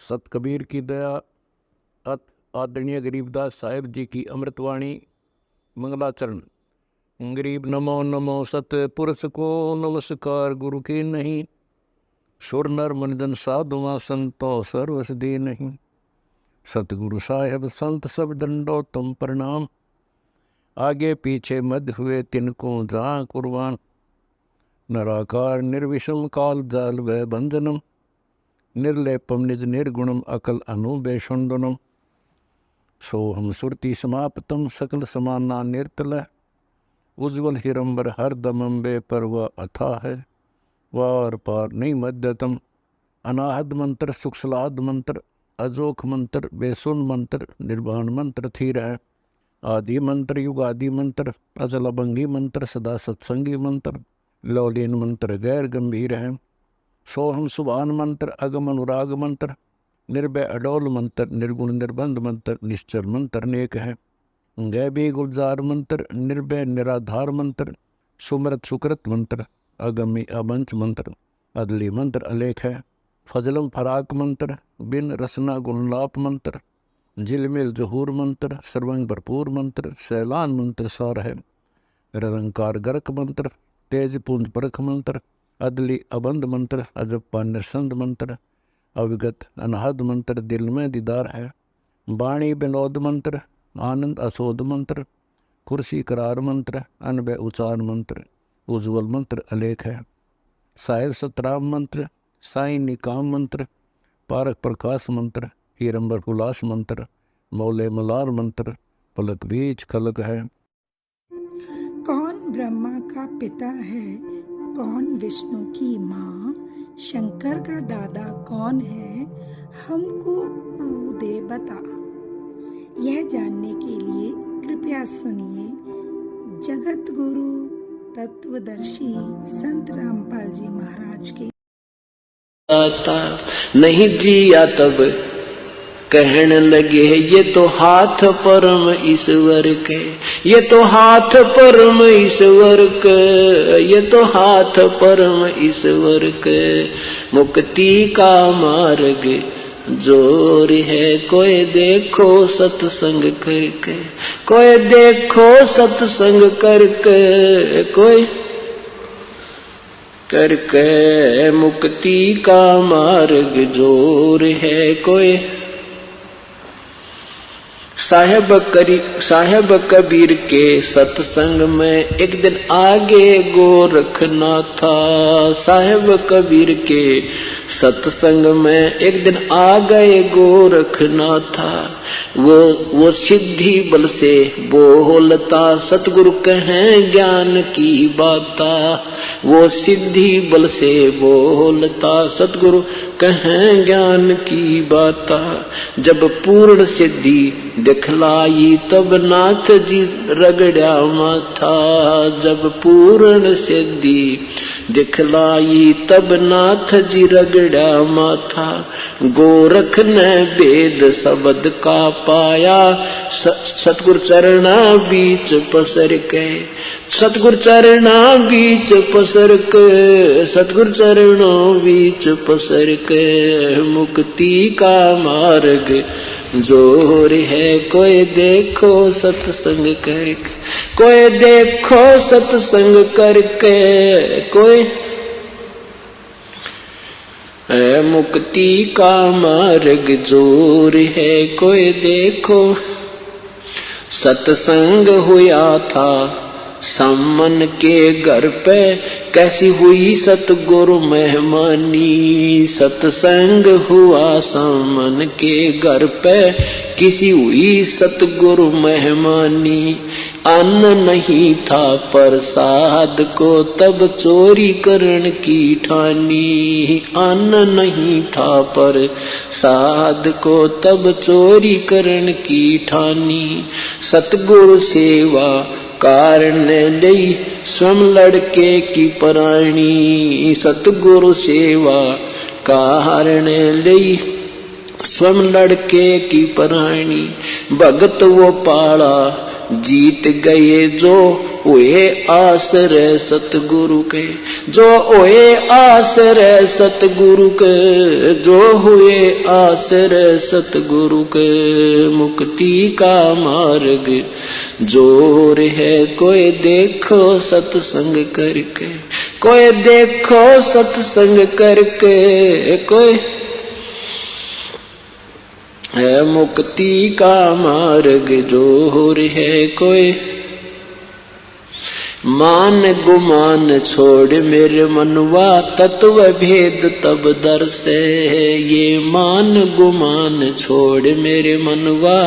सत कबीर की दया अत आदरणीय गरीबदास साहिब जी की अमृतवाणी मंगलाचरण। गरीब नमो नमो सत पुरुष को नमस्कार गुरु की नहीं, सुर नर मनजन साधुआ संतो सर्वस दी नहीं। सतगुरु साहेब संत सब दंडो तुम प्रणाम, आगे पीछे मध्य हुए तिनको जहाँ कुर्बान। नराकार निर्विषम काल जाल व बंधनम, निर्लेपम निज निर्गुणम अकल अनुबेषुंडनम। सोहम सुरति समाप्तम सकल समाना निर्तल, उज्ज्वल हिरंबर हर दमंबे पर वह अथा है। वार पार नहीं मध्यतम, अनाहद मंत्र सुखसलाद मंत्र, अजोख मंत्र बेसुन मंत्र, निर्वाण मंत्र थीर है। आदि मंत्र युगादि मंत्र, अजल अभंगी मंत्र, सदा सत्संगी मंत्र, लौलीन मंत्र गैर गंभीर है। सोहम सुभान मंत्र, अगम अनुराग मंत्र, निर्भय अडोल मंत्र, निर्गुण निर्बंध मंत्र, निश्चर मंत्र नेक है। गैबी गुलजार मंत्र, निर्भय निराधार मंत्र, सुमरत सुकृत मंत्र, अगमी अबंच मंत्र, अदली मंत्र अलेख है। फजलम फराक मंत्र, बिन रसना गुणलाप मंत्र, झिलमिल जहूर मंत्र, सर्वंग भरपूर मंत्र, सैलान मंत्र सार है। निरंकार गर्क मंत्र, तेज पुंज परख मंत्र, अदली अबंध मंत्र, अजप्पा निरसंद मंत्र, अविगत अनहद मंत्र, दिल में दीदार है। वाणी विनोद मंत्र, आनंद असोद मंत्र, कुर्सी करार मंत्र, अनबय उचार मंत्र, उज्ज्वल मंत्र अलेख है। साहिब सतराम मंत्र, साई निकाम मंत्र, पारक प्रकाश मंत्र, हीरंबर हुलास मंत्र, मौले मलार मंत्र, पलक बीज खलक है। कौन ब्रह्मा का पिता है, कौन विष्णु की माँ, शंकर का दादा कौन है, हमको दे बता। यह जानने के लिए कृपया सुनिए जगत गुरु तत्वदर्शी संत रामपाल जी महाराज के। नहीं जिया तब कहने लगे ये तो हाथ परम ईश्वर के, ये तो हाथ परम ईश्वर के, ये तो हाथ परम ईश्वर के। मुक्ति का मार्ग जोर है, कोई देखो सत्संग करके, कोई देखो सत्संग करके, कोई करके। मुक्ति का मार्ग जोर है, कोई साहेब कबीर के सत्संग में एक दिन आगे गोरखना था। साहेब कबीर के सत्संग में एक दिन आ गए गोरखना था। वो सिद्धि बल से बोलता, सतगुरु कहें ज्ञान की बाता। वो सिद्धि बल से बोलता, सतगुरु कहें ज्ञान की बाता। जब पूर्ण सिद्धि दिखलाई तब नाथ जी रगड़ा माथा। जब पूर्ण सिद्धि दिखलाई तब नाथ जी रगड़ा माथा। गोरख ने वेद शब्द का पाया, सतगुरु चरणा बीच पसर के, सतगुरु चरणा बीच पसर के, सतगुरु चरणों बीच पसर के। मुक्ति का मार्ग जोर है, कोई देखो सत्संग करके, कोई देखो सत्संग करके, कोई मुक्ति का मार्ग जोर है, कोई देखो। सत्संग हुआ था सामन के घर पे, कैसी हुई सतगुरु मेहमानी। सत्संग हुआ सामन के घर पे, किसी हुई सतगुरु मेहमानी। अन्न नहीं था प्रसाद को तब चोरी करन की ठानी। अन्न नहीं था प्रसाद को तब चोरी करन की ठानी। सतगुरु सेवा कारण लई स्वयं लड़के की प्राणी। सतगुरु सेवा कारण लई स्वयं लड़के की प्राणी। भगत वो पाला जीत गए जो हुए आश्रय सतगुरु के, जो हुए आश्रय सतगुरु के, जो हुए आश्रय सतगुरु के, मुक्ति का मार्ग जोर है। कोई देखो सत्संग करके, कोई देखो सत्संग करके, कोई है मुक्ति का मार्ग जोर है। कोई मान गुमान छोड़ मेरे मनवा, तत्व भेद तब दर्शे। ये मान गुमान छोड़ मेरे मनवा,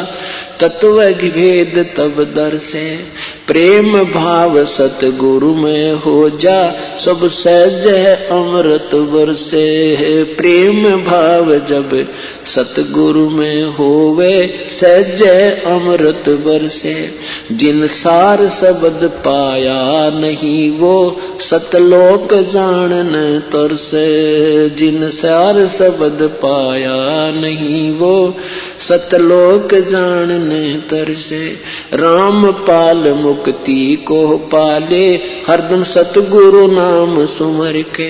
तत्व भेद तब दर्शे। प्रेम भाव सतगुरु में हो जा, सब सहज है अमृत बरसे। प्रेम भाव जब सतगुरु में होवे, सहज है अमृत बरसे। जिन सार शब्द पाया नहीं, वो सतलोक जानन तरसे। जिन सार शब्द पाया नहीं, वो सतलोक जानन तरसे। राम पाल मुक्ति को पाले, हरदम सतगुरु नाम सुमर के।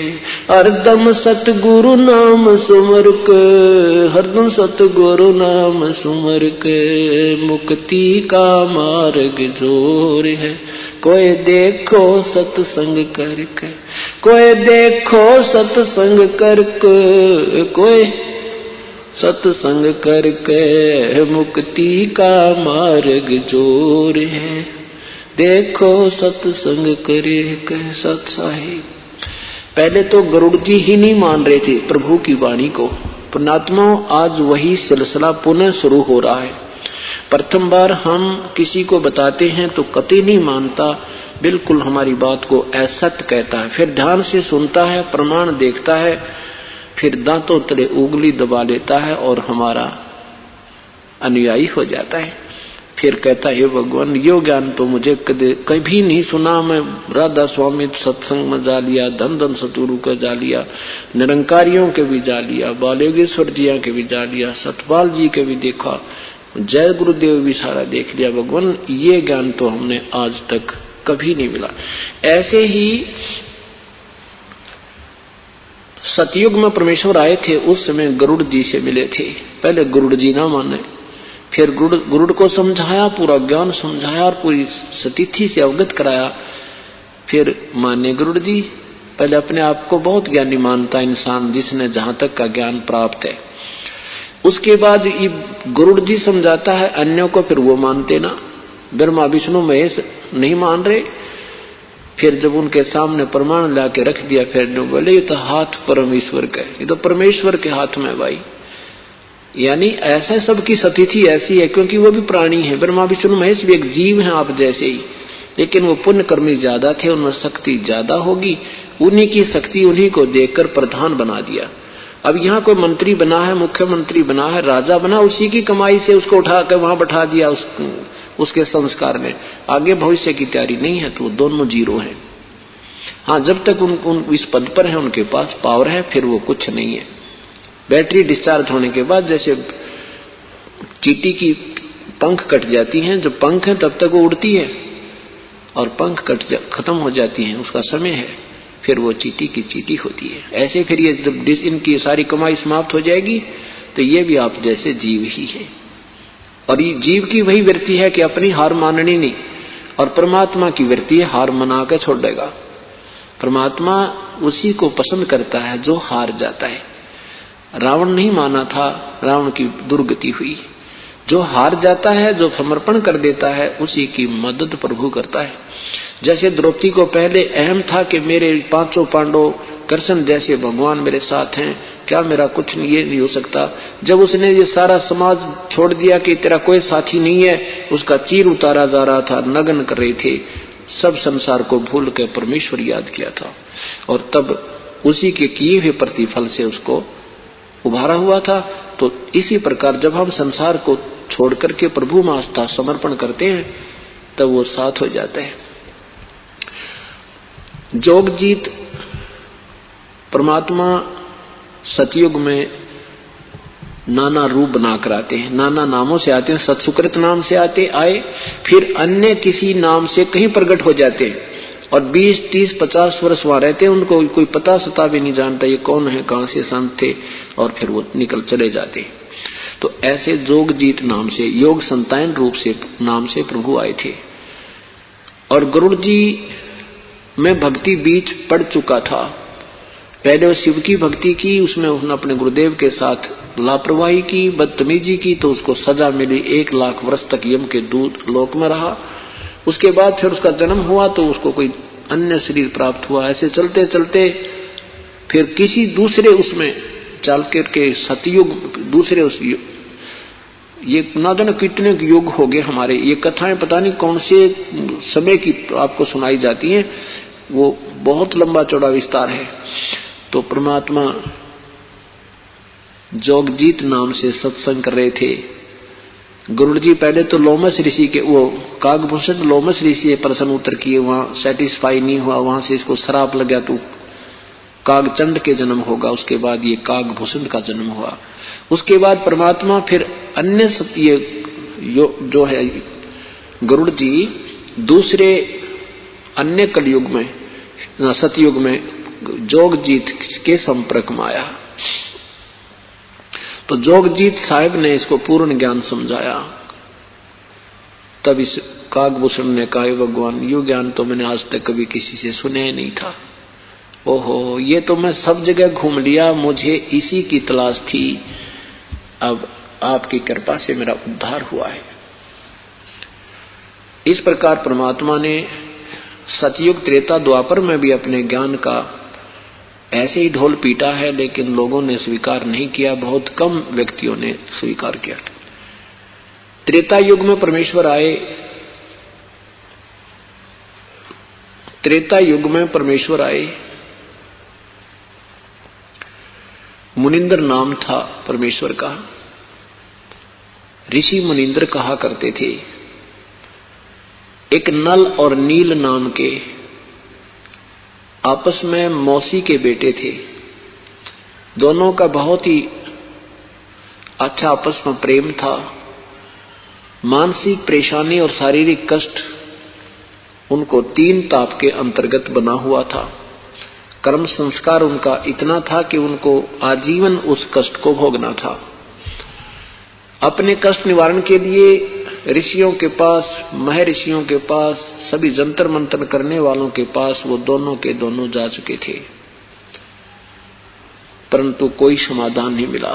हरदम सतगुरु नाम सुमर के, हरदम सतगुरु नाम सुमर के। मुक्ति का मार्ग जोर है। कोई देखो सत्संग करके, कोई देखो सत्संग करके, कोई सत्संग करके। मुक्ति का मार्ग जोर है। देखो सत्संग करके। सत्साहिब पहले तो गरुड़ जी ही नहीं मान रहे थे प्रभु की वाणी को। पुण्यात्मा, आज वही सिलसिला पुनः शुरू हो रहा है। प्रथम बार हम किसी को बताते हैं तो कतई नहीं मानता, बिल्कुल हमारी बात को असत्य कहता है। फिर ध्यान से सुनता है, प्रमाण देखता है, फिर दांतों तले उंगली दबा लेता है और हमारा अनुयायी हो जाता है। फिर कहता है, भगवान यो ज्ञान तो मुझे कभी नहीं सुना। मैं राधा स्वामी सत्संग में जा लिया, धन धन सतगुरु का जा लिया, निरंकारियों के भी जा लिया, बालेश्वर जिया के भी जा लिया, सतपाल जी के भी देखा, जय गुरुदेव भी सारा देख लिया। भगवान ये ज्ञान तो हमने आज तक कभी नहीं मिला। ऐसे ही सतयुग में परमेश्वर आए थे, उस समय गरुड़ जी से मिले थे। पहले गरुड़ जी ना माने, फिर गरुड़ को समझाया, पूरा ज्ञान समझाया और पूरी सतिथि से अवगत कराया, फिर माने गरुड़ जी। पहले अपने आप को बहुत ज्ञानी मानता इंसान, जिसने जहां तक का ज्ञान प्राप्त है। उसके बाद ये गरुड़ जी समझाता है अन्यों को, फिर वो मानते ना। ब्रह्मा विष्णु महेश नहीं मान रहे। फिर जब उनके सामने प्रमाण ला के रख दिया, फिर बोले ये तो हाथ परमेश्वर का है, ये तो परमेश्वर के हाथ में भाई। यानी ऐसा सबकी स्थिति ऐसी है, क्योंकि वो भी प्राणी है। ब्रह्मा विष्णु महेश भी एक जीव है आप जैसे ही, लेकिन वो पुण्य कर्मी ज्यादा थे, उनमें शक्ति ज्यादा होगी। उन्हीं की शक्ति उन्हीं को देकर प्रधान बना दिया। अब यहाँ कोई मंत्री बना है, मुख्यमंत्री बना है, राजा बना, उसी की कमाई से उसको उठाकर वहां बैठा दिया उसके संस्कार में। आगे भविष्य की तैयारी नहीं है, तो वो दोनों जीरो हैं। हाँ, जब तक उन इस पद पर है, उनके पास पावर है, फिर वो कुछ नहीं है। बैटरी डिस्चार्ज होने के बाद जैसे चींटी की पंख कट जाती हैं, जब पंख है तब तक वो उड़ती है, और पंख खत्म हो जाती हैं, उसका समय है, फिर वो चींटी की चींटी होती है। ऐसे फिर ये जब इनकी सारी कमाई समाप्त हो जाएगी, तो ये भी आप जैसे जीव ही है। और ये जीव की वही वृत्ति है कि अपनी हार माननी नहीं, और परमात्मा की वृत्ति है हार मना के छोड़ देगा। परमात्मा उसी को पसंद करता है जो हार जाता है। रावण नहीं माना था, रावण की दुर्गति हुई। जो हार जाता है, जो समर्पण कर देता है, उसी की मदद प्रभु करता है। जैसे द्रौपदी को पहले अहम था कि मेरे पांचों पांडव कृष्ण जैसे भगवान मेरे साथ हैं, क्या मेरा कुछ नहीं, ये नहीं हो सकता। जब उसने ये सारा समाज छोड़ दिया कि तेरा कोई साथी नहीं है, उसका चीर उतारा जा रहा था, नग्न कर रहे थे, सब संसार को भूल के परमेश्वर याद किया था, और तब उसी के किए हुए प्रतिफल से उसको उभारा हुआ था। तो इसी प्रकार जब हम संसार को छोड़ करके प्रभु में आस्था समर्पण करते हैं, तब वो साथ हो जाते हैं। नाना रूप बनाकर आते हैं, नाना नामों से आते हैं। सत्सुकृत नाम से आए, फिर अन्य किसी नाम से कहीं प्रकट हो जाते हैं और 20, 30, 50 वर्ष वहां रहते हैं। उनको कोई पता सता भी नहीं जानता ये कौन है, कहां से संत थे, और फिर वो निकल चले जाते हैं। तो ऐसे जोगजीत नाम से, योग संतायन रूप से नाम से प्रभु आए थे। और गरुड़ जी में भक्ति बीच पड़ चुका था। पहले वो शिव की भक्ति की, उसमें उसने अपने गुरुदेव के साथ लापरवाही की, बदतमीजी की, तो उसको सजा मिली। 1 लाख वर्ष तक यम के दूत लोक में रहा। उसके बाद फिर उसका जन्म हुआ तो उसको कोई अन्य शरीर प्राप्त हुआ। ऐसे चलते चलते फिर किसी दूसरे उसमें चल करके सतयुग, दूसरे उस ये ना जाने कितने युग हो गए हमारे। ये कथाएं पता नहीं कौन से समय की आपको सुनाई जाती हैं, वो बहुत लंबा चौड़ा विस्तार है। तो परमात्मा जोगजीत नाम से सत्संग कर रहे थे। गरुड़ जी पहले तो लोमस ऋषि के, वो कागभूषण लोमस ऋषि प्रश्न उत्तर किए, वहां सेटिस्फाई नहीं हुआ, वहां से इसको श्राप लग गया तो कागचंड के जन्म होगा। उसके बाद ये कागभूषण का जन्म हुआ। उसके बाद परमात्मा फिर अन्य ये जो है गरुड़ जी दूसरे अन्य कलयुग में, सतयुग में जोगजीत के संपर्क में आया। तो जोगजीत साहिब ने इसको पूर्ण ज्ञान समझाया। तब इस कागभूषण ने कहा, भगवान यो ज्ञान तो मैंने आज तक कभी किसी से सुना ही नहीं था। ओहो, ये तो मैं सब जगह घूम लिया, मुझे इसी की तलाश थी। अब आपकी कृपा से मेरा उद्धार हुआ है। इस प्रकार परमात्मा ने सतयुग, त्रेता, द्वापर में भी अपने ज्ञान का ऐसे ही ढोल पीटा है, लेकिन लोगों ने स्वीकार नहीं किया। बहुत कम व्यक्तियों ने स्वीकार किया। त्रेता युग में परमेश्वर आए। त्रेता युग में परमेश्वर आए। मुनिंद्र नाम था परमेश्वर का। ऋषि मुनिंद्र कहा करते थे। एक नल और नील नाम के आपस में मौसी के बेटे थे। दोनों का बहुत ही अच्छा आपस में प्रेम था। मानसिक परेशानी और शारीरिक कष्ट उनको 3 ताप के अंतर्गत बना हुआ था। कर्म संस्कार उनका इतना था कि उनको आजीवन उस कष्ट को भोगना था। अपने कष्ट निवारण के लिए ऋषियों के पास, महर्षियों के पास, सभी जंतर मंतर करने वालों के पास वो दोनों के दोनों जा चुके थे, परंतु कोई समाधान नहीं मिला।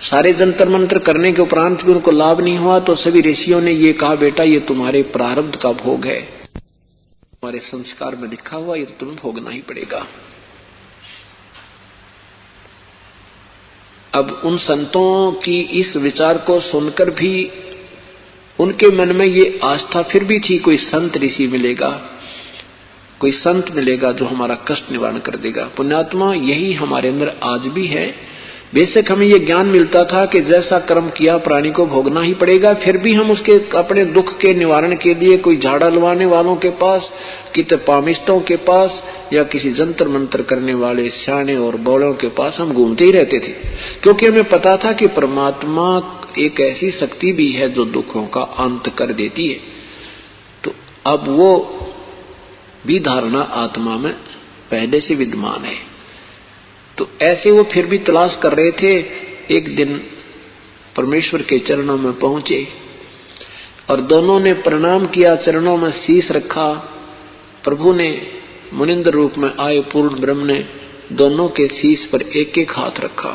सारे जंतर मंत्र करने के उपरांत भी उनको लाभ नहीं हुआ। तो सभी ऋषियों ने ये कहा, बेटा ये तुम्हारे प्रारब्ध का भोग है, तुम्हारे संस्कार में लिखा हुआ, ये तुम्हें भोगना ही पड़ेगा। अब उन संतों की इस विचार को सुनकर भी उनके मन में ये आस्था फिर भी थी, कोई संत ऋषि मिलेगा, कोई संत मिलेगा जो हमारा कष्ट निवारण कर देगा। पुण्यात्मा, यही हमारे अंदर आज भी है। बेशक हमें ये ज्ञान मिलता था कि जैसा कर्म किया प्राणी को भोगना ही पड़ेगा, फिर भी हम उसके अपने दुख के निवारण के लिए कोई झाड़ा लवाने वालों के पास, कित पामिष्टों के पास या किसी जंतर मंत्र करने वाले सियाने और बौड़ों के पास हम घूमते ही रहते थे, क्योंकि हमें पता था कि परमात्मा एक ऐसी शक्ति भी है जो दुखों का अंत कर देती है। तो अब वो भी धारणा आत्मा में पहले से विद्यमान है। तो ऐसे वो फिर भी तलाश कर रहे थे। एक दिन परमेश्वर के चरणों में पहुंचे और दोनों ने प्रणाम किया, चरणों में शीश रखा। प्रभु ने मुनिंद्र रूप में आए पूर्ण ब्रह्म ने दोनों के शीश पर एक एक हाथ रखा।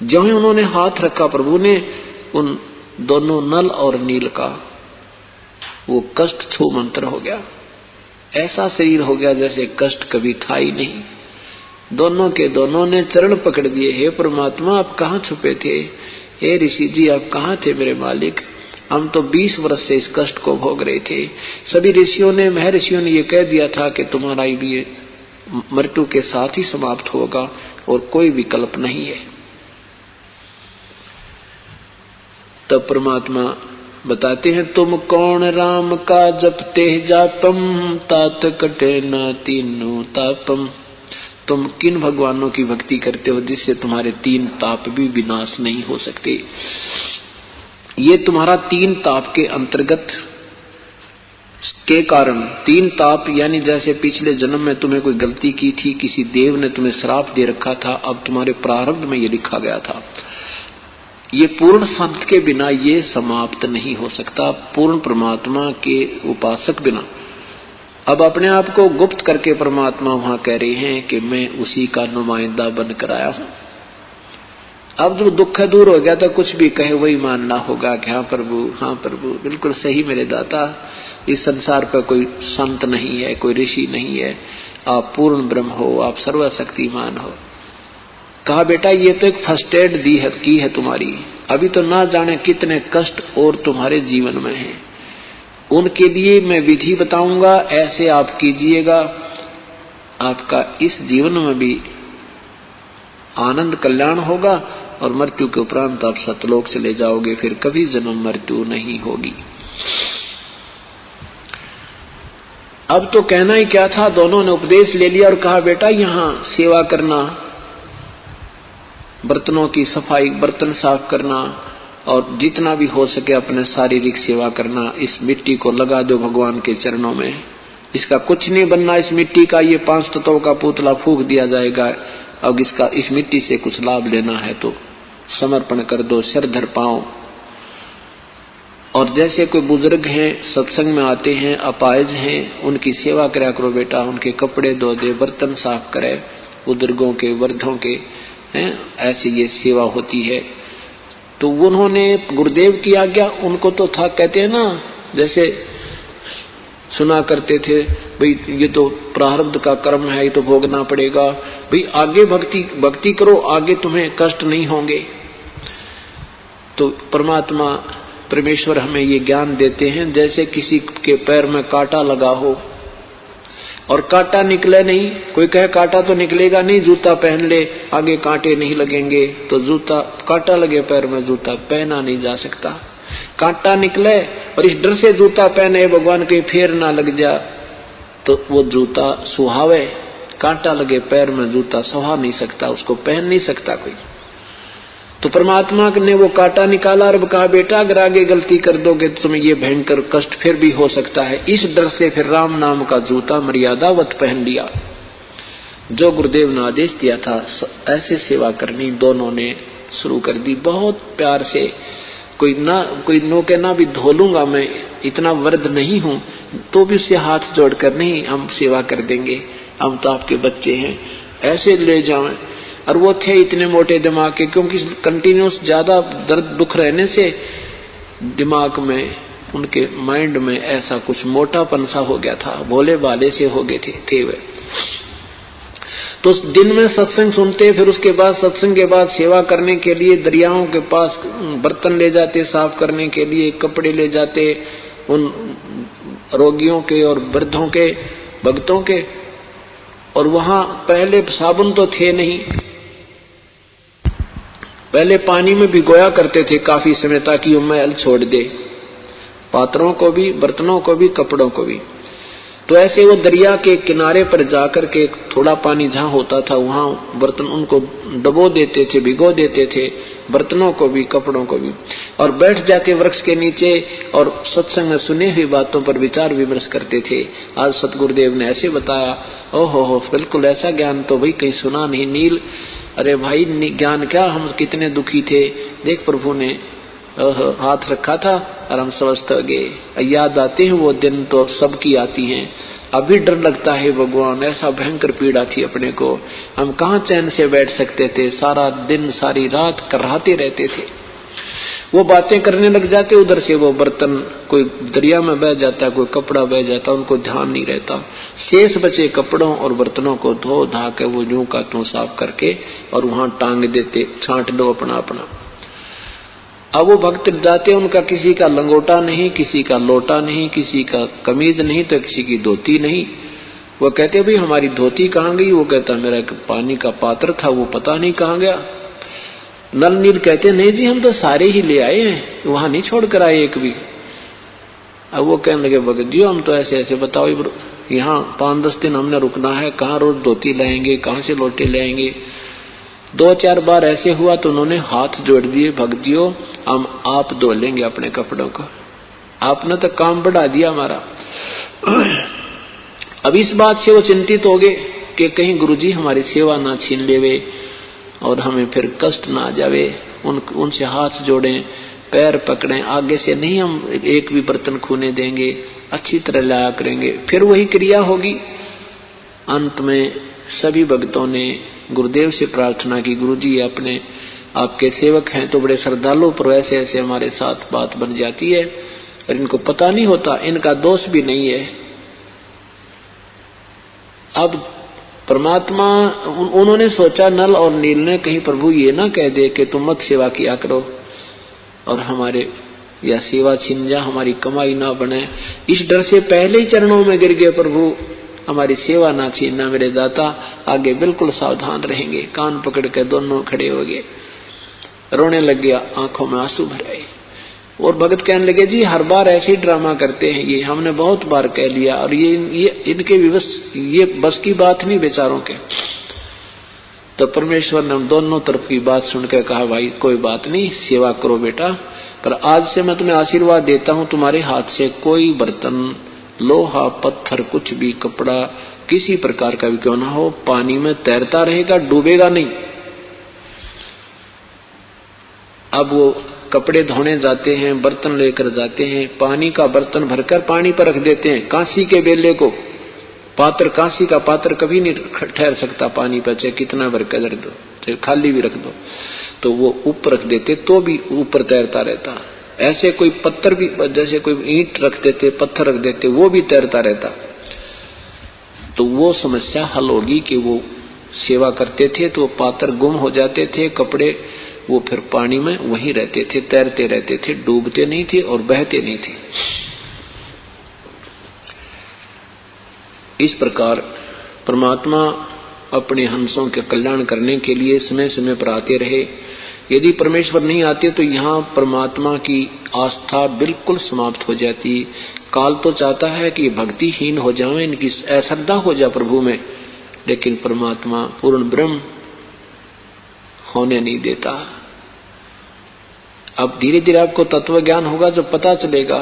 जो ही उन्होंने हाथ रखा, प्रभु ने उन दोनों नल और नील का वो कष्ट छू मंत्र हो गया। ऐसा शरीर हो गया जैसे कष्ट कभी था ही नहीं। दोनों के दोनों ने चरण पकड़ दिए, हे परमात्मा आप कहाँ छुपे थे, हे ऋषि जी आप कहाँ थे मेरे मालिक, हम तो 20 वर्ष से इस कष्ट को भोग रहे थे। सभी ऋषियों ने, महर्षियों ने ये कह दिया था कि तुम्हारा ये मृत्यु के साथ ही समाप्त होगा और कोई विकल्प नहीं है। तब परमात्मा बताते हैं, तुम कौन राम का जपते जापम, तात कटे न तीनों तापम। तुम किन भगवानों की भक्ति करते हो जिससे तुम्हारे 3 ताप भी विनाश नहीं हो सकते। ये तुम्हारा 3 ताप के अंतर्गत के कारण 3 ताप यानी जैसे पिछले जन्म में तुम्हें कोई गलती की थी, किसी देव ने तुम्हें श्राप दे रखा था, अब तुम्हारे प्रारब्ध में ये लिखा गया था। ये पूर्ण संत के बिना ये समाप्त नहीं हो सकता, पूर्ण परमात्मा के उपासक बिना। अब अपने आप को गुप्त करके परमात्मा वहां कह रहे हैं कि मैं उसी का नुमाइंदा बनकर आया हूं। अब जो दुख दूर हो गया तो कुछ भी कहे वही मानना होगा कि हाँ प्रभु बिल्कुल सही मेरे दाता, इस संसार पर कोई संत नहीं है, कोई ऋषि नहीं है, आप पूर्ण ब्रह्म हो, आप सर्वशक्तिमान हो। कहा बेटा ये तो एक फर्स्ट एड की है तुम्हारी, अभी तो ना जाने कितने कष्ट और तुम्हारे जीवन में हैं, उनके लिए मैं विधि बताऊंगा, ऐसे आप कीजिएगा, आपका इस जीवन में भी आनंद कल्याण होगा और मृत्यु के उपरांत आप सतलोक चले जाओगे, फिर कभी जन्म मृत्यु नहीं होगी। अब तो कहना ही क्या था, दोनों ने उपदेश ले लिया और कहा बेटा यहां सेवा करना, बर्तनों की सफाई, बर्तन साफ करना और जितना भी हो सके अपने शारीरिक सेवा करना। इस मिट्टी को लगा दो भगवान के चरणों में, इसका कुछ नहीं बनना इस मिट्टी का, ये 5 तत्वों का पुतला फूंक दिया जाएगा। अब इस मिट्टी से कुछ लाभ लेना है तो समर्पण कर दो, सिर धर पाओ। और जैसे कोई बुजुर्ग हैं, सत्संग में आते हैं, अपाहिज हैं, उनकी सेवा करा करो बेटा, उनके कपड़े धो दे, बर्तन साफ करे, बुजुर्गों के, वृद्धों के हैं, ऐसी ये सेवा होती है। तो उन्होंने गुरुदेव की आज्ञा, उनको तो था, कहते हैं ना, जैसे सुना करते थे भाई ये तो प्रारब्ध का कर्म है, ये तो भोगना पड़ेगा, भाई आगे भक्ति करो, आगे तुम्हें कष्ट नहीं होंगे। तो परमात्मा परमेश्वर हमें ये ज्ञान देते हैं, जैसे किसी के पैर में कांटा लगा हो और कांटा निकले नहीं, कोई कहे कांटा तो निकलेगा नहीं, जूता पहन ले आगे कांटे नहीं लगेंगे, तो जूता, कांटा लगे पैर में जूता पहना नहीं जा सकता। कांटा निकले और इस डर से जूता पहने भगवान के फेर ना लग जा, तो वो जूता सुहावे, कांटा लगे पैर में जूता सुहा नहीं सकता, उसको पहन नहीं सकता कोई। तो परमात्मा ने वो कांटा निकाला और कहा बेटा अगर आगे गलती कर दोगे तो तुम्हें ये भयंकर कष्ट फिर भी हो सकता है। इस डर से फिर राम नाम का जूता मर्यादावत पहन लिया। जो गुरुदेव ने आदेश दिया था ऐसे सेवा करनी दोनों ने शुरू कर दी, बहुत प्यार से। कोई नो के ना भी धो लूंगा मैं, इतना वृद्ध नहीं हूं, तो भी उससे हाथ जोड़कर नहीं हम सेवा कर देंगे, हम तो आपके बच्चे हैं, ऐसे ले जाएं। और वो थे इतने मोटे दिमाग के, क्योंकि कंटिन्यूस ज्यादा दर्द दुख रहने से दिमाग में, उनके माइंड में ऐसा कुछ मोटापन सा हो गया था, भोले भाले से हो गए थे वे। तो दिन में सत्संग सुनते, फिर उसके बाद सत्संग के बाद सेवा करने के लिए दरियाओं के पास बर्तन ले जाते, साफ करने के लिए कपड़े ले जाते उन रोगियों के और वृद्धों के, भक्तों के। और वहां पहले साबुन तो थे नहीं, पहले पानी में भिगोया करते थे काफी समय ताकि वो मैल छोड़ दे, पात्रों को भी, बर्तनों को भी, कपड़ों को भी। तो ऐसे वो दरिया के किनारे पर जाकर के थोड़ा पानी जहां होता था वहां बर्तन उनको डबो देते थे, भिगो देते थे, बर्तनों को भी, कपड़ों को भी, और बैठ जाके वृक्ष के नीचे और सत्संग में सुनी हुई बातों पर विचार विमर्श करते थे। आज सतगुरुदेव ने ऐसे बताया, ओहो बिल्कुल ऐसा ज्ञान तो भाई कहीं सुना नहीं। नील, अरे भाई ज्ञान क्या, हम कितने दुखी थे, देख प्रभु ने हाथ रखा था और हम स्वस्थ हो गए। याद आते हैं वो दिन तो सबकी आती हैं, अभी डर लगता है भगवान, ऐसा भयंकर पीड़ा थी अपने को, हम कहाँ चैन से बैठ सकते थे, सारा दिन सारी रात कराहते रहते थे। वो बातें करने लग जाते, उधर से वो बर्तन कोई दरिया में बह जाता, कोई कपड़ा बह जाता, उनको ध्यान नहीं रहता। शेष बचे कपड़ों और बर्तनों को धो धा के वो यूं का त्यों साफ करके और वहां टांग देते, छांट लो अपना अपना। अब वो भक्त जाते, उनका किसी का लंगोटा नहीं, किसी का लोटा नहीं, किसी का कमीज नहीं, तो किसी की धोती नहीं। वो कहते भाई हमारी धोती कहाँ गई? वो कहता मेरा एक पानी का पात्र था, वो पता नहीं कहाँ गया। नल नील कहते नहीं जी हम तो सारे ही ले आए हैं, वहां नहीं छोड़ कर आए एक भी। अब वो कहने लगे भगत जी हम तो ऐसे ऐसे बताओ, यहाँ 5-10 दिन हमने रुकना है, कहाँ रोज धोती लाएंगे, कहाँ से लोटे लाएंगे। 2-4 बार ऐसे हुआ तो उन्होंने हाथ जोड़ दिए, भक्तियों हम आप धो लेंगे अपने कपड़ों को। आपने तो काम बढ़ा दिया हमारा। अब इस बात से वो चिंतित हो गए कि कहीं गुरुजी हमारी सेवा ना छीन लेवे और हमें फिर कष्ट ना आ जावे। उनसे हाथ जोड़ें, पैर पकड़ें, आगे से नहीं हम एक भी बर्तन खूने देंगे, अच्छी तरह लाया करेंगे। फिर वही क्रिया होगी। अंत में सभी भक्तों ने गुरुदेव से प्रार्थना की, गुरुजी अपने आपके सेवक हैं तो बड़े श्रद्धालु, पर ऐसे ऐसे हमारे साथ बात बन जाती है और इनको पता नहीं होता, इनका दोष भी नहीं है। अब परमात्मा, उन्होंने सोचा नल और नील ने कहीं प्रभु ये ना कह दे कि तुम मत सेवा किया करो और हमारे या सेवा छिन जा, हमारी कमाई ना बने। इस डर से पहले ही चरणों में गिर गए, प्रभु हमारी सेवा ना छीनना मेरे दाता, आगे बिल्कुल सावधान रहेंगे। कान पकड़ के दोनों खड़े हो गए, रोने लग गया, आंखों में आंसू भर आए। और भगत कहने लगे जी हर बार ऐसे ही ड्रामा करते हैं, ये हमने बहुत बार कह लिया और ये इनके विवश, ये बस की बात नहीं बेचारों के। तो परमेश्वर ने दोनों तरफ की बात सुनकर कहा भाई कोई बात नहीं, सेवा करो बेटा, पर आज से मैं तुम्हें आशीर्वाद देता हूं, तुम्हारे हाथ से कोई बर्तन, लोहा, पत्थर, कुछ भी, कपड़ा किसी प्रकार का भी क्यों ना हो, पानी में तैरता रहेगा, डूबेगा नहीं। अब वो कपड़े धोने जाते हैं, बर्तन लेकर जाते हैं, पानी का बर्तन भरकर पानी पर रख देते हैं। कांसी के बेले को पात्र, कांसी का पात्र कभी नहीं ठहर सकता पानी पर, चाहे कितना भर कर रख दो, चाहे खाली भी रख दो, तो वो ऊपर रख देते तो भी ऊपर तैरता रहता। ऐसे कोई पत्थर भी, जैसे कोई ईंट रख देते, पत्थर रख देते, वो भी तैरता रहता। तो वो समस्या हल होगी कि वो सेवा करते थे तो पात्र गुम हो जाते थे, कपड़े वो फिर पानी में वहीं रहते थे, तैरते रहते थे, डूबते नहीं थे और बहते नहीं थे। इस प्रकार परमात्मा अपने हंसों के कल्याण करने के लिए समय समय पर आते रहे। यदि परमेश्वर नहीं आते तो यहाँ परमात्मा की आस्था बिल्कुल समाप्त हो जाती। काल तो चाहता है कि भक्तिहीन हो जाए, इनकी अश्रद्धा हो जाए प्रभु में, लेकिन परमात्मा पूर्ण ब्रह्म होने नहीं देता। अब धीरे धीरे आपको तत्व ज्ञान होगा, जब पता चलेगा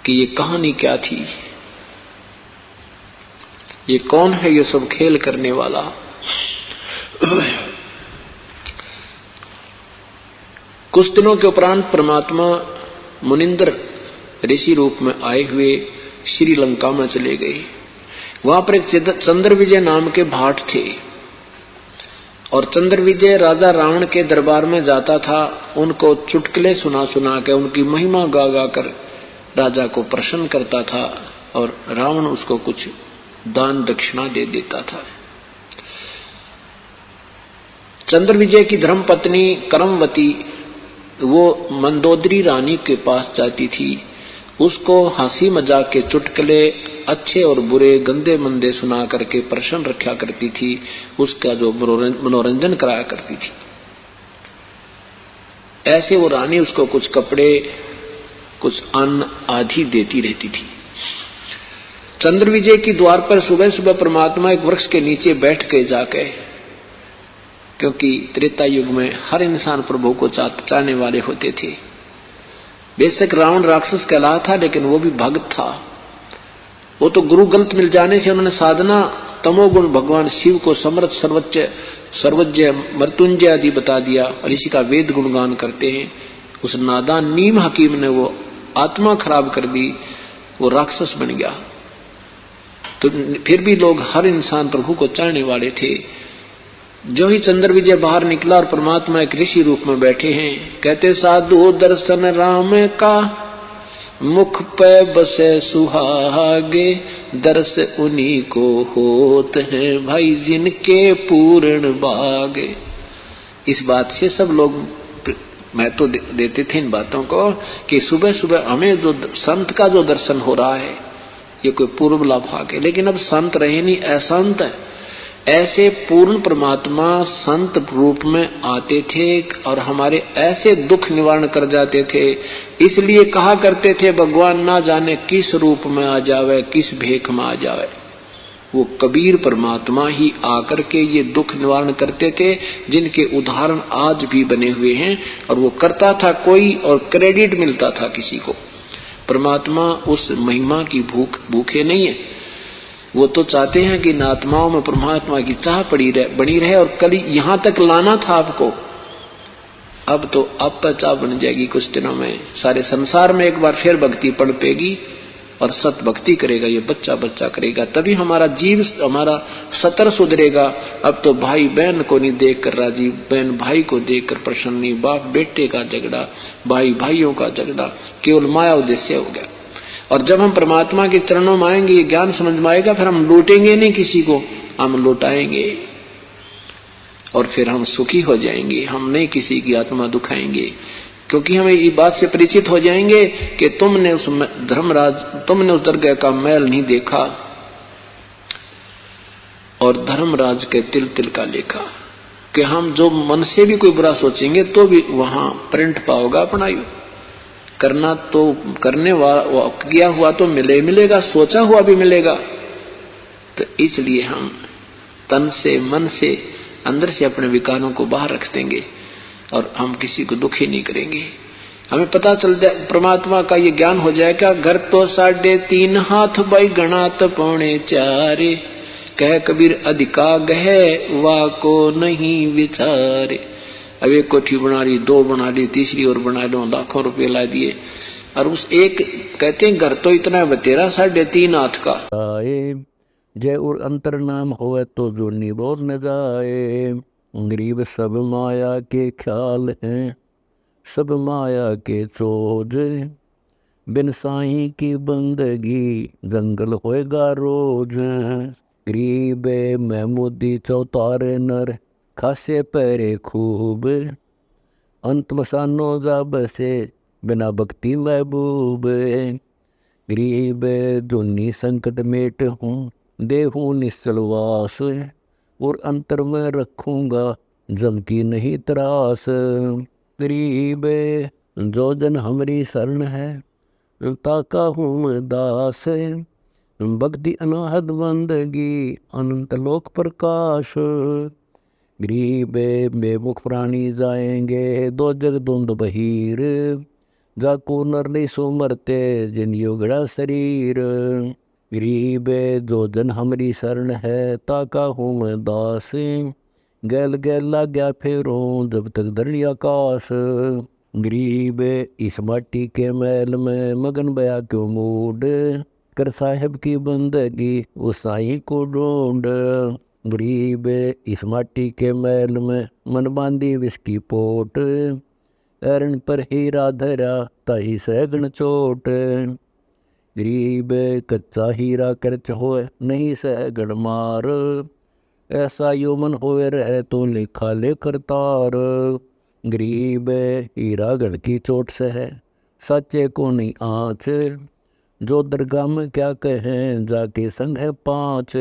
कि ये कहानी क्या थी, ये कौन है ये सब खेल करने वाला। कुछ दिनों के उपरांत परमात्मा मुनिंद्र ऋषि रूप में आए हुए श्रीलंका में चले गए। वहां पर एक चंद्र विजय नाम के भाट थे और चंद्र विजय राजा रावण के दरबार में जाता था, उनको चुटकुले सुना सुना के उनकी महिमा गा गा कर राजा को प्रसन्न करता था और रावण उसको कुछ दान दक्षिणा दे देता था। चंद्र विजय की धर्मपत्नी करमवती वो मंदोदरी रानी के पास जाती थी, उसको हंसी मजाक के चुटकुले अच्छे और बुरे, गंदे मंदे सुना करके प्रसन्न रखा करती थी, उसका जो मनोरंजन कराया करती थी। ऐसे वो रानी उसको कुछ कपड़े, कुछ अन्न आदि देती रहती थी। चंद्र विजय की द्वार पर सुबह सुबह परमात्मा एक वृक्ष के नीचे बैठ के जाके, क्योंकि त्रेता युग में हर इंसान प्रभु को चाहने वाले होते थे। बेशक रावण राक्षस कहला था, लेकिन वो भी भक्त था। वो तो गुरु ग्रंथ मिल जाने से उन्होंने साधना तमोगुण भगवान शिव को समर्थ, सर्वोच्च, सर्वज्ञ, मृत्युंजय आदि बता दिया और इसी का वेद गुणगान करते हैं। उस नादान नीम हकीम ने वो आत्मा खराब कर दी, वो राक्षस बन गया। तो फिर भी लोग, हर इंसान प्रभु को चाहने वाले थे। जो ही चंद्र विजय बाहर निकला और परमात्मा एक ऋषि रूप में बैठे हैं, कहते साधु दर्शन राम का, मुख पे बसे सुहागे, दर्श उन्हीं को होत हैं भाई जिनके पूर्ण बागे। इस बात से सब लोग महत्व देते थे इन बातों को कि सुबह सुबह हमें जो संत का जो दर्शन हो रहा है ये कोई पूर्व लाभ है। लेकिन अब संत रहे नहीं, अशांत है। ऐसे पूर्ण परमात्मा संत रूप में आते थे और हमारे ऐसे दुख निवारण कर जाते थे। इसलिए कहा करते थे भगवान ना जाने किस रूप में आ जावे, किस भेख में आ जावे। वो कबीर परमात्मा ही आकर के ये दुख निवारण करते थे, जिनके उदाहरण आज भी बने हुए हैं। और वो करता था कोई और क्रेडिट मिलता था किसी को। परमात्मा उस महिमा की भूखे नहीं है। वो तो चाहते हैं कि इन आत्माओं में परमात्मा की चाह बनी रहे। और कल यहां तक लाना था आपको, अब तो आप पर चाह बन जाएगी कुछ दिनों में। सारे संसार में एक बार फिर भक्ति पनपेगी और सत भक्ति करेगा ये बच्चा बच्चा करेगा, तभी हमारा जीव, हमारा सतर सुधरेगा। अब तो भाई बहन को नहीं देखकर राजी, बहन भाई को देखकर प्रसन्न नहीं, बाप बेटे का झगड़ा, भाई भाइयों का झगड़ा, केवल माया उद्देश्य हो गया। और जब हम परमात्मा के चरणों में आएंगे, ये ज्ञान समझ में आएगा, फिर हम लूटेंगे नहीं किसी को, हम लौटाएंगे और फिर हम सुखी हो जाएंगे। हम नहीं किसी की आत्मा दुखाएंगे, क्योंकि हमें ये बात से परिचित हो जाएंगे कि तुमने उस दरगाह का मैल नहीं देखा और धर्मराज के तिल तिल का लेखा। कि हम जो मन से भी कोई बुरा सोचेंगे तो भी वहां प्रिंट पाओगा अपना। करना तो करने वाला किया हुआ तो मिलेगा, सोचा हुआ भी मिलेगा। तो इसलिए हम तन से मन से अंदर से अपने विकारों को बाहर रख देंगे और हम किसी को दुखी नहीं करेंगे। हमें पता चल जाए, परमात्मा का ये ज्ञान हो जाएगा। घर तो 3.5 हाथ बाई गणात 4.25 कह कबीर अधिका गह वा को नहीं विचारे। अब एक कोठी बना ली, 2 बना ली, तीसरी और बना लो, लाखों रुपए ला दिए। और उस एक कहते हैं घर तो इतना बतेरा 3.5 हाथ का। जय और अंतर नाम होवे तो जो निरोध न जाए। गरीब सब माया के ख्याल हैं, सब माया के चोज। बिन साईं की बंदगी जंगल होएगा रोज। गरीब महमूदी चौतारे नर खासे पैरे खूब। अंत मसानो जा बसे बिना भक्ति महबूब। गरीब दुनी संकट मेट हूँ, देहूँ निश्चलवास। और अंतर में रखूंगा जम की नहीं त्रास। गरीब जो जन हमारी शरण है, ताका हूँ दास। भक्ति अनाहद बंदगी अनंत लोक प्रकाश। गरीब बेमुख प्राणी जाएंगे, 2 जग द्वंद बहीर। जाको नर नहीं सो मरते जिन योगड़ा शरीर। गरीब जो जन हमारी शरण है, ताका हूँ मैं दास। गैल गैल लाग्या फेरों जब तक धरणी आकाश। गरीब इस माटी के मैल में मगन बया क्यों मूड। कर साहेब की बंदगी उस साईं को ढूंढ। गरीब इस माटी के मैल में मन बांधी विस्की पोट। एरन पर हीरा धरा ताही सैगण चोट। गरीब कच्चा हीरा करच होए नहीं सैगण मार। ऐसा यो मन होए रहे तो लेखा लेकर तार। गरीब हीरा गढ़ की चोट से है सच्चे को नहीं आँच। जो दरगाह में क्या कहें जाके संग है 5।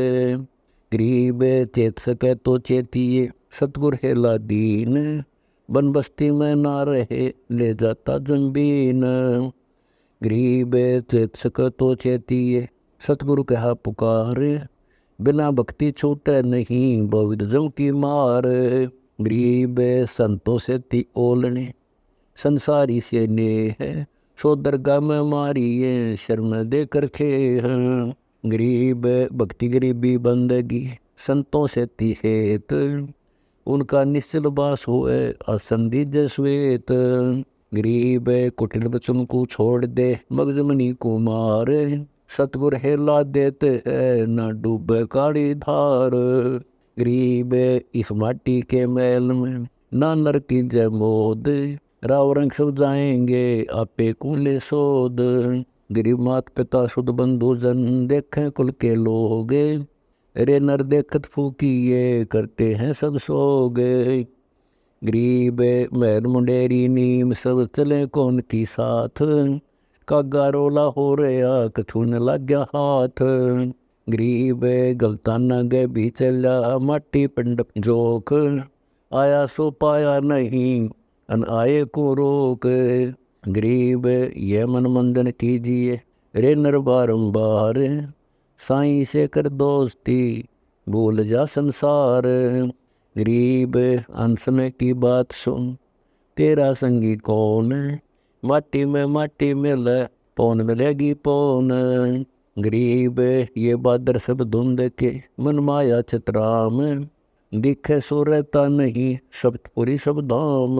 गरीब चेत सके तो चेतिए सतगुर हेला दीन। बन बस्ती में ना रहे ले जाता जंबीन। गरीब चेत सके तो चेतिए सतगुरु कहा पुकारे। बिना भक्ति छूटे नहीं बहुविधम की मार। गरीब संतों से ती ओलने संसारी से ने है। सो दरगाह में मारी ये शर्म दे कर खे हैं। गरीब भक्ति गरीबी बंदगी संतों से ती हेत। उनका निश्चल बास होए आसन दीजय श्वेत। गरीब कुटिल बचन को छोड़ दे मगजमनी को मारे। सतगुर हेला देते है न डूबे काली धार। गरीब इस माटी के मैल में ना नर की जय मोद। राव रंग सब जाएंगे आपे कुले सोद। गरीब मात पिता शुद्ध बंधु जन देखें कुल के लोग। रे नर देखत फूकिए करते हैं सब सोगे। गरीब मैर मुंडेरी नीम सब चले कौन की साथ। कागा रोला हो रहा कछू न लग गया हाथ। गरीब गलता न गे भी चला माटी पिंड जोक, आया सो पाया नहीं अन आए को रोक। गरीब ये मन मंदन कीजिए रे नर बारंबार, साईं से कर दोस्ती भूल जा संसार। गरीब अंश में की बात सुन तेरा संगी कौन, माटी में माटी मिल पौन मिलेगी पौन। गरीब ये बादर सब धुंध के मन माया चित्राम, दिखे सो रहता नहीं शब्दपुरी सब धाम।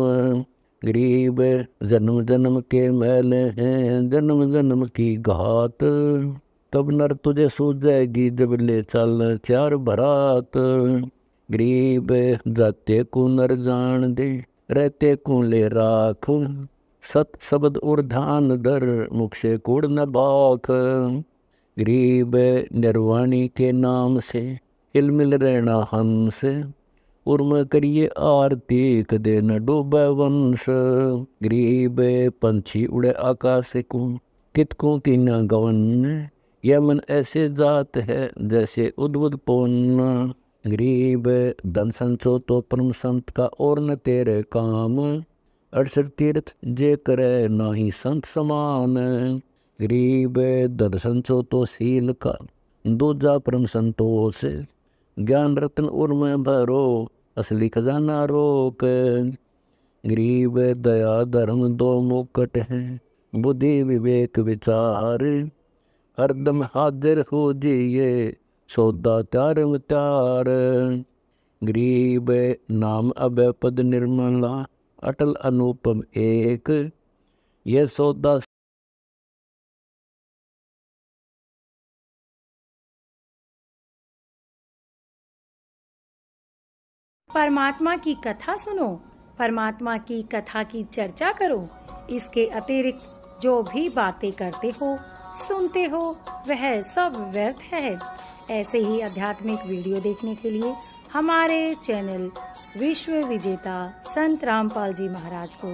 गरीब जन्म जन्म के मैल हैं जन्म जन्म की घात, तब नर तुझे सूझेगी जब ले चल चार बरात। गरीब जाते को नर जान दे रहते को ले राख, सत शब्द और ध्यान दर मुख से कूड़ न बाख। गरीब निर्वाणी के नाम से हिलमिल रहना हंस, उर्म करिए आरती कदे न डूबे वंश। गरीब पंछी उड़े आकाश को कितकों की न गवन, यह मन ऐसे जात है जैसे उद्भुत पौन। गरीब धन संचो तो परम संत का और न तेरे काम, 68 तीर्थ जे करे नाही संत समान। गरीब धन संचो तो सील का दूजा परम संतोष, ज्ञान रत्न उर्म भरो असली खजाना रोक। गरीब दया धर्म दो मुकट है बुद्धि विवेक विचार, हरदम हाजिर हो जिए सौदा त्यार त्यार। गरीब नाम अभय पद निर्मला अटल अनुपम एक, ये सौदा परमात्मा की कथा सुनो, परमात्मा की कथा की चर्चा करो। इसके अतिरिक्त जो भी बातें करते हो सुनते हो वह सब व्यर्थ है। ऐसे ही आध्यात्मिक वीडियो देखने के लिए हमारे चैनल विश्व विजेता संत रामपाल जी महाराज को